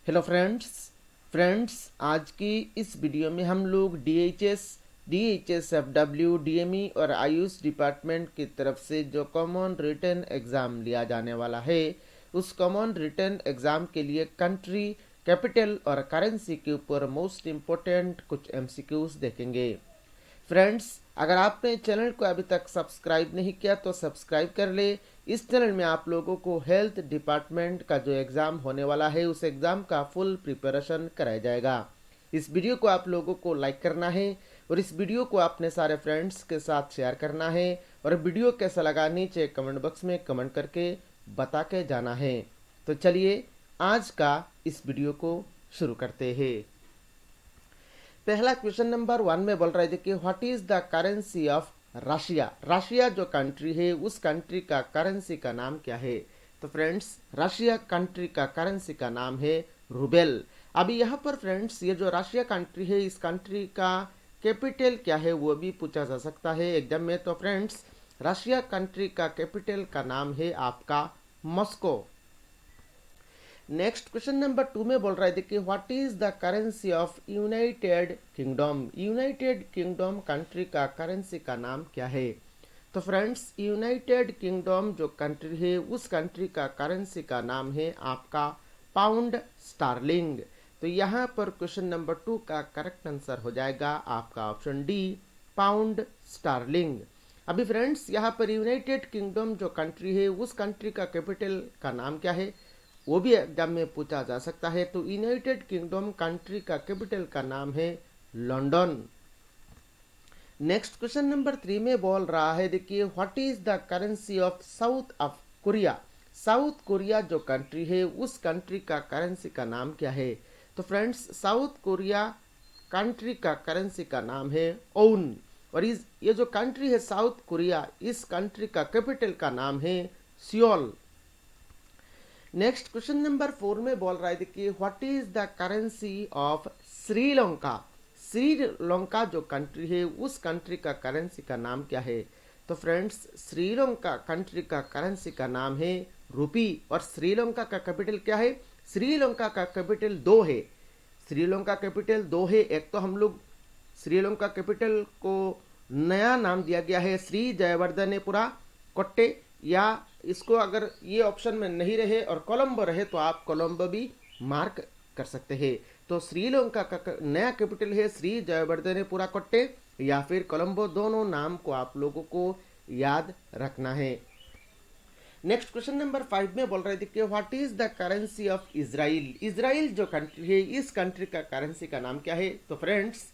Hello friends आज की इस वीडियो में हम लोग डीएचएस एफडब्ल्यू डीएमई और आयुष डिपार्टमेंट की तरफ से जो कॉमन रिटन एग्ज़ाम लिया जाने वाला है उस कॉमन रिटन एग्ज़ाम के लिए कंट्री कैपिटल और करेंसी के ऊपर मोस्ट इम्पोर्टेंट कुछ एमसीक्यूज देखेंगे। फ्रेंड्स, अगर आपने चैनल को अभी तक सब्सक्राइब नहीं किया तो सब्सक्राइब कर ले। इस चैनल में आप लोगों को हेल्थ डिपार्टमेंट का जो एग्ज़ाम होने वाला है उस एग्ज़ाम का फुल प्रिपरेशन कराया जाएगा। इस वीडियो को आप लोगों को लाइक करना है और इस वीडियो को अपने सारे फ्रेंड्स के साथ शेयर करना है और वीडियो कैसा लगा नीचे कमेंट बॉक्स में कमेंट करके बता के जाना है। तो चलिए आज का इस वीडियो को शुरू करते हैं। पहला क्वेश्चन नंबर 1 में बोल रहे थे कि what is the currency of Russia. Russia जो कंट्री है उस कंट्री का करेंसी का नाम क्या है? तो फ्रेंड्स, रशिया कंट्री का करेंसी का नाम है रूबेल। अभी यहाँ पर फ्रेंड्स, ये जो रशिया कंट्री है इस कंट्री का कैपिटल क्या है वो भी पूछा जा सकता है एग्जाम में। तो फ्रेंड्स, रशिया कंट्री का कैपिटल का नाम है आपका मॉस्को। नेक्स्ट क्वेश्चन नंबर 2 में बोल रहे थे कि what is the currency of United kingdom. United kingdom country का करेंसी का नाम क्या है? तो फ्रेंड्स, यूनाइटेड किंगडम जो कंट्री है उस कंट्री का करेंसी का नाम है आपका पाउंड स्टार्लिंग। तो यहाँ पर क्वेश्चन नंबर 2 का करेक्ट आंसर हो जाएगा आपका ऑप्शन डी, पाउंड स्टार्लिंग। अभी फ्रेंड्स, यहाँ पर यूनाइटेड किंगडम जो कंट्री है उस कंट्री का कैपिटल का नाम क्या है वो भी एग्जाम में पूछा जा सकता है। तो यूनाइटेड किंगडम कंट्री का कैपिटल का नाम है लंदन। नेक्स्ट क्वेश्चन नंबर 3 में बोल रहा है, देखिए what is the currency of south of Korea. South Korea जो कंट्री है उस कंट्री का करेंसी का नाम क्या है? तो फ्रेंड्स, साउथ कोरिया कंट्री का करेंसी का नाम है ओन। और ये जो कंट्री है साउथ कोरिया इस कंट्री का कैपिटल का नाम है सियोल। नेक्स्ट क्वेश्चन नंबर 4 में बोल रहा है कि what is the currency of Sri Lanka. Sri Lanka जो कंट्री है उस कंट्री का करेंसी का नाम क्या है? तो फ्रेंड्स, श्रीलंका कंट्री का करेंसी का नाम है रूपी। और श्रीलंका का कैपिटल क्या है? श्रीलंका का कैपिटल 2 है। श्रीलंका कैपिटल 2 है। एक तो हम लोग श्रीलंका कैपिटल को नया नाम दिया गया है श्री जयवर्धनेपुरा कोट्टे, या इसको अगर ये ऑप्शन में नहीं रहे और कोलंबो रहे तो आप कोलंबो भी मार्क कर सकते हैं। तो श्रीलंका का नया कैपिटल है श्री जयवर्धनेपुरा कोट्टे या फिर कोलंबो, दोनों नाम को आप लोगों को याद रखना है। नेक्स्ट क्वेश्चन नंबर 5 में बोल रहे थे कि what is the currency of Israel. Israel जो कंट्री है इस कंट्री का करेंसी का नाम क्या है? तो फ्रेंड्स,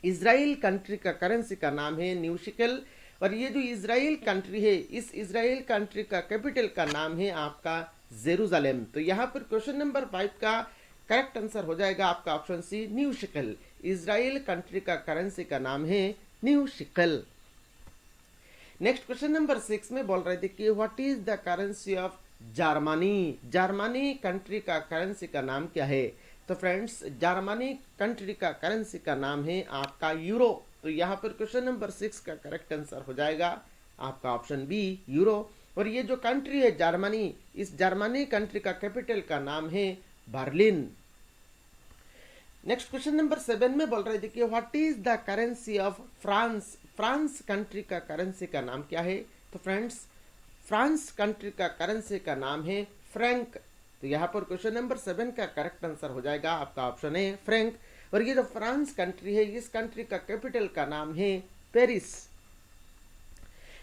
इजराइल कंट्री का करेंसी का नाम है न्यू शिकल। और ये जो इजराइल कंट्री है इस इजराइल कंट्री का कैपिटल का नाम है आपका जेरूसलम। तो यहाँ पर क्वेश्चन नंबर 5 का करेक्ट आंसर हो जाएगा आपका option C, new shekel. Israel country का करेंसी का नाम है new shekel. Next question number 6 में बोल रहे थे कि what is the currency of Germany. Germany country का करेंसी का नाम क्या है? तो फ्रेंड्स, जर्मनी कंट्री का करेंसी का नाम है आपका यूरो। तो यहाँ पर क्वेश्चन नंबर 6 का करेक्ट आंसर हो जाएगा आपका ऑप्शन बी, यूरो। और ये जो कंट्री है जर्मनी, इस जर्मनी कंट्री का कैपिटल का नाम है बर्लिन। नेक्स्ट क्वेश्चन नंबर 7 में बोल रहे थे कि what is the currency of France. France country का करेंसी का नाम क्या है? तो फ्रेंड्स, फ्रांस कंट्री का करेंसी का नाम है फ्रैंक। तो यहाँ पर क्वेश्चन नंबर 7 का करेक्ट आंसर हो जाएगा आपका ऑप्शन है फ्रैंक। और ये जो फ्रांस कंट्री है इस कंट्री का कैपिटल का नाम है पेरिस।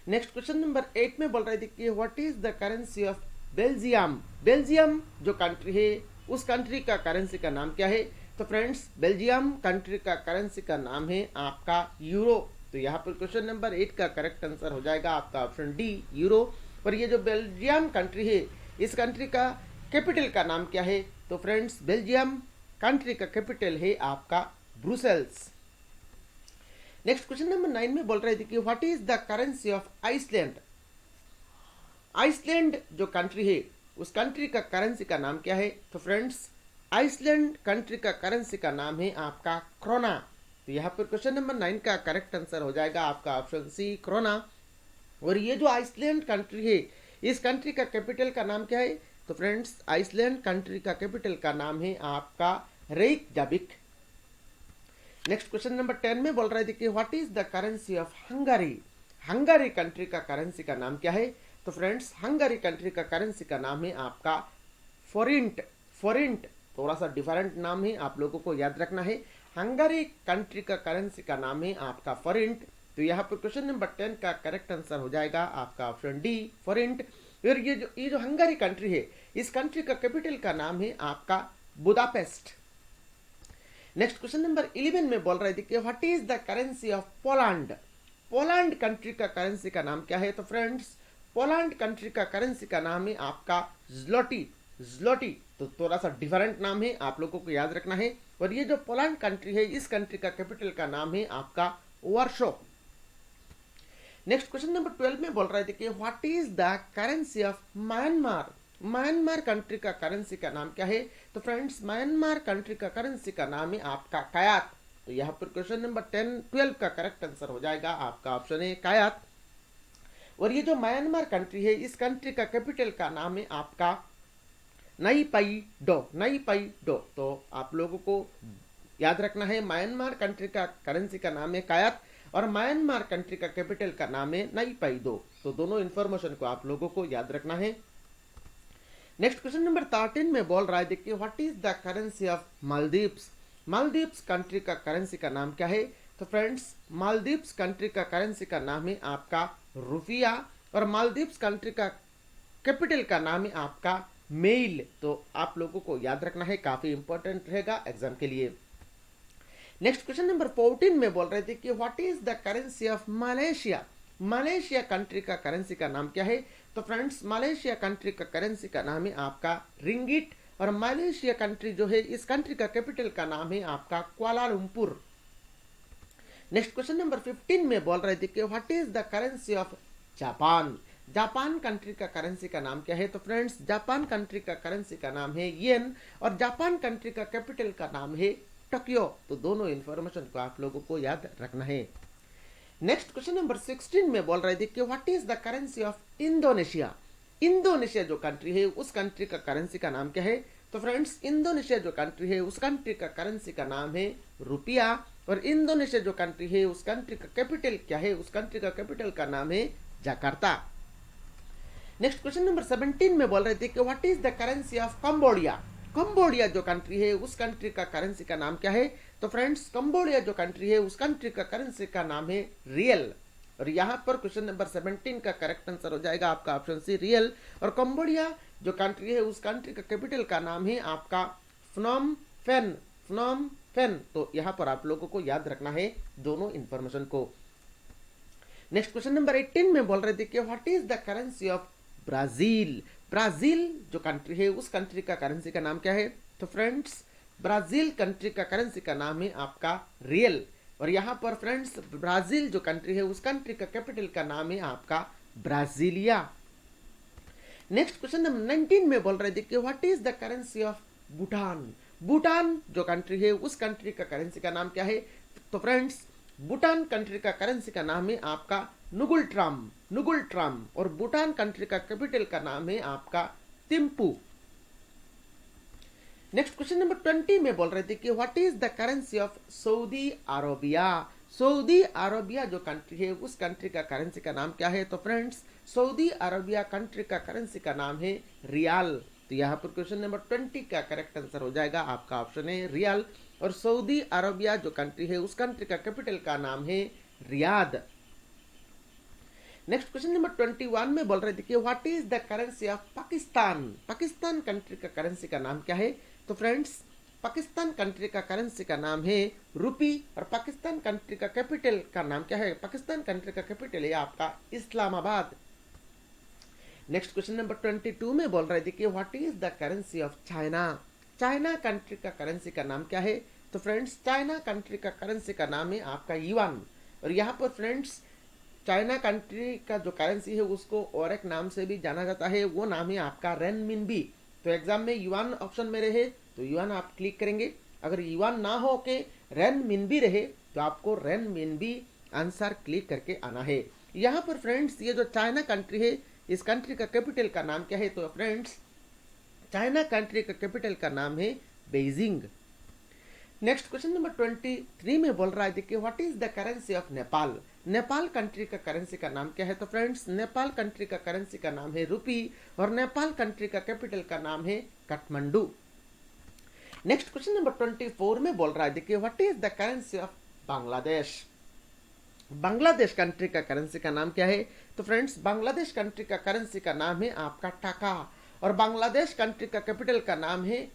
नेक्स्ट क्वेश्चन नंबर 8 में बोल रहे थे कि what is the currency of Belgium. Belgium जो कंट्री है उस कंट्री का करेंसी का नाम क्या है? तो फ्रेंड्स, बेल्जियम कंट्री का करेंसी का नाम है आपका यूरो। तो यहाँ पर क्वेश्चन नंबर 8 का करेक्ट आंसर हो जाएगा आपका ऑप्शन डी, यूरो। और ये जो बेल्जियम कंट्री है इस कंट्री का कैपिटल का नाम क्या है? तो फ्रेंड्स, बेल्जियम कंट्री का कैपिटल है आपका ब्रुसेल्स। नेक्स्ट क्वेश्चन नंबर 9 में बोल रहे थे कि what is the currency of Iceland. Iceland जो कंट्री है उस कंट्री का करेंसी का नाम क्या है? तो फ्रेंड्स, आइसलैंड कंट्री का करेंसी का नाम है आपका क्रोना। तो यहाँ पर क्वेश्चन नंबर 9 का करेक्ट आंसर हो जाएगा आपका ऑप्शन सी, क्रोना। और ये जो आइसलैंड कंट्री है इस कंट्री का कैपिटल का नाम क्या है? तो फ्रेंड्स आइसलैंड कंट्री का कैपिटल का नाम है आपका रेयकजाविक। नेक्स्ट क्वेश्चन नंबर 10 में बोल रहे थे कि what is the currency of Hungary. Hungary country का करेंसी का नाम क्या है? तो फ्रेंड्स हंगरी कंट्री का करेंसी का नाम है आपका फोरिंट। फोरिंट थोड़ा सा डिफरेंट नाम है, आप लोगों को याद रखना है। हंगरी कंट्री का करेंसी का नाम है आपका फोरिंट। तो यहाँ पर क्वेश्चन नंबर 10 का करेक्ट आंसर हो जाएगा आपका ऑप्शन डी, फोरिंट। और ये जो हंगरी कंट्री है, इस कंट्री का कैपिटल का नाम है आपका बुदापेस्ट। नेक्स्ट क्वेश्चन नंबर 11 में बोल रहे थे कि what is the currency of Poland. Poland country का करेंसी का नाम क्या है? तो फ्रेंड्स पोलैंड कंट्री का करेंसी का नाम है आपका ज़्लोटी। ज़्लोटी तो थोड़ा सा डिफरेंट नाम है, आप लोगों को याद रखना है। और ये जो पोलैंड कंट्री है, इस कंट्री का कैपिटल का नाम है आपका वार्सो। नेक्स्ट क्वेश्चन नंबर 12 में बोल रहे थे कि what is the currency of Myanmar. Myanmar country का करेंसी का नाम क्या है? तो फ्रेंड्स म्यांमार कंट्री का करेंसी का नाम है आपका कायात। तो यहाँ पर क्वेश्चन नंबर 12 का करेक्ट आंसर हो जाएगा आपका ऑप्शन है कायात। और ये जो म्यांमार कंट्री है, इस कंट्री का कैपिटल का नाम है आपका नाईपाइडो। नाईपाइडो तो आप लोगों को याद रखना है, म्यांमार कंट्री का करेंसी का नाम है कायात और म्यांमार कंट्री का कैपिटल का नाम है नाईपाइडो। तो दोनों इन्फॉर्मेशन को आप लोगों को याद रखना है। नेक्स्ट क्वेश्चन नंबर 13 में बोल रहा है देखिए what is the currency of Maldives. Maldives country का करेंसी का नाम क्या है? तो फ्रेंड्स मालदीव्स कंट्री का करेंसी का नाम है आपका रुपया और मालदीव्स कंट्री का कैपिटल का नाम है आपका मेल। तो आप लोगों को याद रखना है, काफी इंपॉर्टेंट रहेगा एग्जाम के लिए। नेक्स्ट क्वेश्चन नंबर 14 में बोल रहे थे कि what is the currency of Malaysia. Malaysia country का करेंसी का नाम क्या है? तो फ्रेंड्स मलेशिया कंट्री का करेंसी का नाम है आपका रिंगिट और मलेशिया कंट्री जो है, इस कंट्री का कैपिटल का नाम है आपका कुआलालंपुर। नेक्स्ट क्वेश्चन नंबर 15 में बोल रहे थे कि what is the currency of Japan. Japan country का करेंसी का नाम क्या है? तो फ्रेंड्स जापान कंट्री का करेंसी का नाम है येन और जापान कंट्री का कैपिटल का नाम है टोक्यो। तो दोनों इन्फॉर्मेशन को आप लोगों को याद रखना है। नेक्स्ट क्वेश्चन नंबर 16 में बोल रहे थे कि what is the currency of Indonesia. Indonesia जो कंट्री है, उस कंट्री का करेंसी का नाम क्या है? तो फ्रेंड्स इंडोनेशिया जो कंट्री है, उस कंट्री का करेंसी का नाम है रुपया और इंडोनेशिया जो कंट्री है, उस कंट्री का कैपिटल क्या है? उस कंट्री का कैपिटल का नाम है जकार्ता। नेक्स्ट क्वेश्चन नंबर 17 में बोल रहे थे कि what is the currency of Cambodia. Cambodia जो कंट्री है, उस कंट्री का करेंसी का नाम क्या है? तो फ्रेंड्स कंबोडिया जो कंट्री है, उस कंट्री का करेंसी का नाम है रियल। और यहाँ पर क्वेश्चन नंबर 17 का करेक्ट आंसर हो जाएगा आपका ऑप्शन सी रियल। और कंबोडिया जो कंट्री है, उस कंट्री का कैपिटल का नाम है आपका फ्नोम फेन। फ्नोम फेन तो यहाँ पर आप लोगों को याद रखना है दोनों इन्फॉर्मेशन को। नेक्स्ट क्वेश्चन नंबर 18 में बोल रहे थे कि what is the currency of Brazil. Brazil जो कंट्री है, उस कंट्री का करेंसी का नाम क्या है? तो फ्रेंड्स ब्राजील कंट्री का करेंसी का नाम है आपका रियल। और यहाँ पर फ्रेंड्स ब्राजील जो कंट्री है, उस कंट्री का कैपिटल का नाम है आपका ब्राजीलिया। नेक्स्ट क्वेश्चन नंबर 19 में बोल रहे थे कि what is the currency of Bhutan. Bhutan जो कंट्री है, उस कंट्री का करेंसी का नाम क्या है? तो फ्रेंड्स भूटान कंट्री का करेंसी का नाम है आपका नुगुल ट्राम। नुगुल ट्राम और भूटान कंट्री का कैपिटल का नाम है आपका थिम्पू। नेक्स्ट क्वेश्चन नंबर 20 में बोल रहे थे कि what is the currency of Saudi Arabia. Saudi Arabia जो कंट्री है, उस कंट्री का करेंसी का नाम क्या है? तो फ्रेंड्स सऊदी अरेबिया कंट्री का करेंसी का नाम है रियाल। तो यहाँ पर क्वेश्चन नंबर 20 का करेक्ट आंसर हो जाएगा आपका ऑप्शन है रियाल। और सऊदी अरेबिया जो कंट्री है, उस कंट्री का कैपिटल का नाम है रियाद। नेक्स्ट क्वेश्चन नंबर 21 में बोल रहे थे कि what is the currency of Pakistan. Pakistan country का करेंसी का नाम क्या है? तो फ्रेंड्स पाकिस्तान कंट्री का करेंसी का नाम है रुपी और पाकिस्तान कंट्री का कैपिटल का नाम क्या है? पाकिस्तान कंट्री का कैपिटल है आपका इस्लामाबाद। नेक्स्ट क्वेश्चन नंबर 22 में बोल रहे थे कि what is the currency of China. China country का करेंसी का नाम क्या है? तो फ्रेंड्स चाइना कंट्री का करेंसी का नाम है आपका युआन। और यहाँ पर फ्रेंड्स चाइना कंट्री का जो करेंसी है, उसको और एक नाम से भी जाना जाता है, वो नाम है आपका रेनमिनबी। तो एग्जाम में युआन ऑप्शन में रहे तो युआन आप क्लिक करेंगे, अगर युआन ना हो के रेनमिनबी रहे तो आपको रेनमिनबी आंसर क्लिक करके आना है। यहाँ पर फ्रेंड्स ये जो चाइना कंट्री है, इस कंट्री का कैपिटल का नाम क्या है? तो फ्रेंड्स चाइना कंट्री का कैपिटल का नाम है बेइजिंग। नेक्स्ट क्वेश्चन नंबर 23 में बोल रहा है देखिए what is the currency of Nepal. Nepal country का करेंसी का नाम क्या है? तो फ्रेंड्स नेपाल कंट्री का करेंसी का नाम है रुपी और नेपाल कंट्री का कैपिटल का नाम है काठमांडू। नेक्स्ट क्वेश्चन नंबर 24 में बोल रहा है देखिए what is the currency of Bangladesh. Bangladesh country का करेंसी का नाम क्या है? तो फ्रेंड्स बांग्लादेश कंट्री का करेंसी का नाम है आपका टाका और बांग्लादेश कंट्री का कैपिटल का नाम है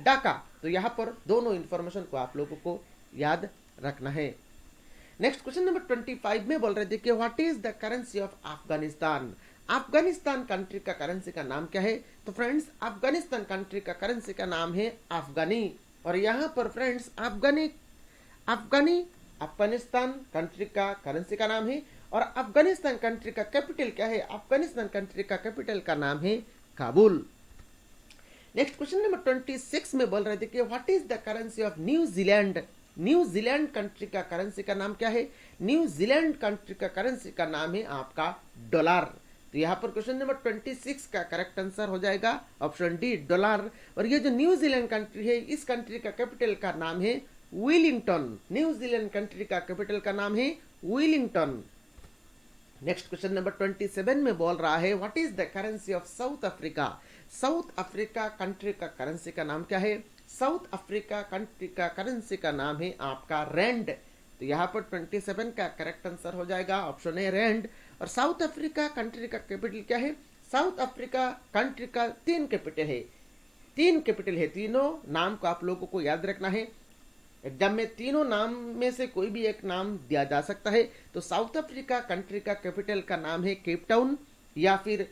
ढाका। तो यहाँ पर दोनों इंफॉर्मेशन को आप लोगों को याद रखना है। नेक्स्ट क्वेश्चन नंबर 25 में बोल रहे थे कि what is the currency of Afghanistan. Afghanistan country का करेंसी का नाम क्या है? तो फ्रेंड्स अफगानिस्तान कंट्री का करेंसी का नाम है अफगानी और यहाँ पर फ्रेंड्स अफगानिस्तान कंट्री का करेंसी का नाम है और अफगानिस्तान कंट्री का कैपिटल क्या है? अफगानिस्तान कंट्री का कैपिटल का नाम है काबुल। नेक्स्ट क्वेश्चन नंबर 26 में बोल रहे थे कि what is the currency of New Zealand. New Zealand country का करेंसी का नाम क्या है? न्यूजीलैंड कंट्री का करेंसी का नाम है आपका डॉलर। तो यहाँ पर क्वेश्चन नंबर 26 का करेक्ट आंसर हो जाएगा ऑप्शन डी डॉलर। और ये जो न्यूजीलैंड कंट्री है इस कंट्री का कैपिटल का नाम है वेलिंगटन। न्यूजीलैंड कंट्री का कैपिटल का नाम है वेलिंगटन। नेक्स्ट क्वेश्चन नंबर 27 में बोल रहा है what is the currency of south Africa. South Africa country का करेंसी का नाम क्या है? साउथ अफ्रीका कंट्री का करेंसी का नाम है आपका रैंड। तो यहाँ पर 27 का करेक्ट आंसर हो जाएगा ऑप्शन ए रैंड। और साउथ अफ्रीका कंट्री का कैपिटल क्या है? साउथ अफ्रीका कंट्री का तीन कैपिटल है। तीनों नाम को आप लोगों को याद रखना है। एग्जाम में तीनों नाम में से कोई भी एक नाम दिया जा सकता है। तो साउथ अफ्रीका कंट्री का कैपिटल का नाम है केप टाउन या फिर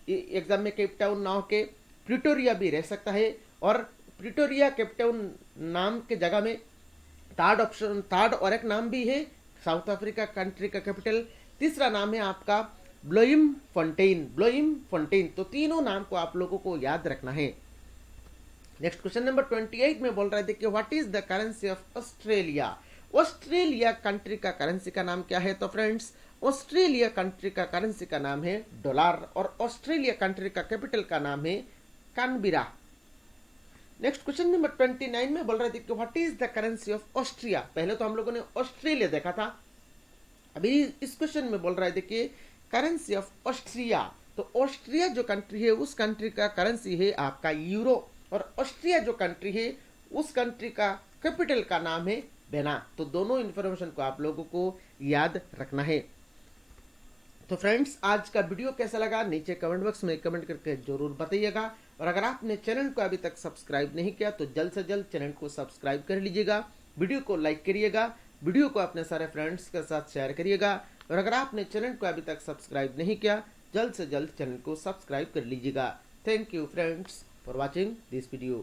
एग्जाम में केप टाउन ना होके प्रिटोरिया भी रह सकता है और प्रिटोरिया केप टाउन नाम के जगह में थर्ड और एक नाम भी है साउथ अफ्रीका कंट्री का कैपिटल। तीसरा नाम है आपका ब्लोइम फोंटेन। तो तीनों नाम को आप लोगों को याद रखना है। नेक्स्ट क्वेश्चन नंबर 28 में बोल रहे थे कि what is the currency of Australia. Australia country का करेंसी का नाम क्या है? तो फ्रेंड्स ऑस्ट्रेलिया कंट्री का करेंसी का नाम है डॉलर और ऑस्ट्रेलिया कंट्री का कैपिटल का नाम है कैनबेरा। नेक्स्ट क्वेश्चन नंबर 29 में बोल रहे थे कि what is the currency of Austria. पहले तो हम लोगों ने ऑस्ट्रेलिया देखा था, अभी इस क्वेश्चन में बोल रहे थे कि करेंसी ऑफ ऑस्ट्रिया। तो ऑस्ट्रिया जो कंट्री है उस कंट्री का करेंसी है आपका यूरो और ऑस्ट्रिया जो कंट्री है उस कंट्री का कैपिटल का नाम है वेना। तो दोनों इन्फॉर्मेशन को आप लोगों को याद रखना है। तो फ्रेंड्स आज का वीडियो कैसा लगा नीचे कमेंट बॉक्स में कमेंट करके जरूर बताइएगा और अगर आपने चैनल को अभी तक सब्सक्राइब नहीं किया तो जल्द से जल्द चैनल को सब्सक्राइब कर लीजिएगा, वीडियो को लाइक करिएगा, वीडियो को अपने सारे फ्रेंड्स के साथ शेयर करिएगा और अगर आपने चैनल को अभी तक सब्सक्राइब नहीं किया जल्द से जल्द चैनल को सब्सक्राइब कर लीजिएगा। Thank you friends for watching this video.